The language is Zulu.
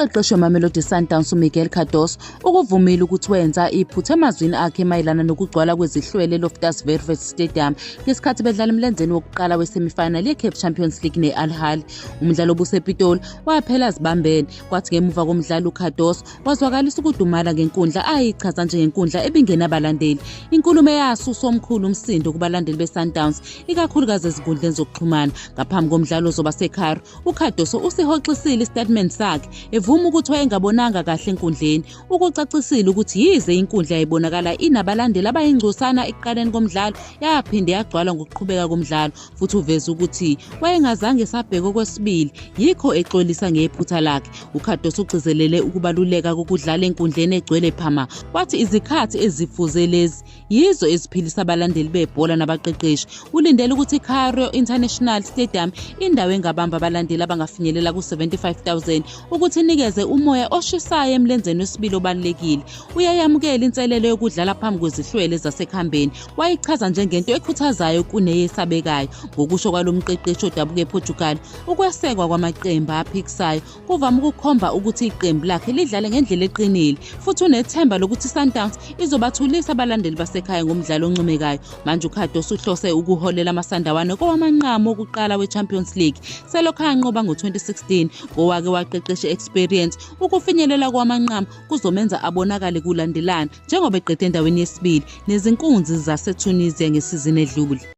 umqeqeshi weMamelodi Sundowns uMiguel Cardoso ukuvumile ukuthi wenza iphutha emazwini akhe mayelana nokugcwala kwezihlwele eLoftus Versfeld Stadium ngesikhathi bedlala emlenzeni wokuqala wesemifinal yeCAF Champions League ne-Al Ahly. Umdlalo obusePitoli waphela azibambene, kwathi ngemuva komdlalo uCardoso wazwakalisa ukudumala ngenkundla ayichaza njengenkundla ebingenabalandeli. Inkulumo yasuswa omkhulu umsindo kubalandeli beSundowns, ikakhulukazi ezinkundleni zokuxhumana. Ngaphambi komdlalo ozoba seCairo, uCardoso usihoxisile istatement sakhe evuma ukuthi wayengabonanga kahle enkundleni, ukucacisile ukuthi yize inkundla yayibonakala inabalandeli abayingcosana ekuqaleni komdlalo yaphinde yagcwala ngokuqhubeka komdlalo, futhi uveza ukuthi wayengazange sabheka okwesibili, yikho exolisa ngephutha lakhe. uCardoso ugcizelele ukubaluleka kokudlala enkundleni egcwele phama, wathi izikhathi ezifuze lezi yizo eziphilisa abalandeli bebhola nabaqeqeshi. Ulindele ukuthi iCairo International Stadium, indawo engabamba abalandeli abangafinyelela ku-75,000, ukuthi inikeze umoya oshisayo emlenzeni wesibili obalulekile. Uyayamukela inselelo yokudlala phambi kwezihlwele zasekhambeni, wayichaza njengento ekhuthazayo kuneyesabekayo. Ngokusho kwalo mqeqeshi odabuka ePortugal, ukwesekwa kwamaqembu aphikisayo kuvame ukukhomba ukuthi iqembu lakhe lidlale ngendlela eqinile, futhi unethemba lokuthi iSundowns izobathulisa abalandeli basekhaya ngomdlalo oncomekayo. Manje uCardoso uhlose ukuholela amasandawane kowamanqamu wokuqala weChampions League selokhu anqoba ngo-2016 ngowake waqeqesha experience. Ukufinyelela kwamanqamu kuzomenza abonakale kulandelana njengoba eqede endaweni yesibili nezinkunzi zaseTunisia ngesizini edlule.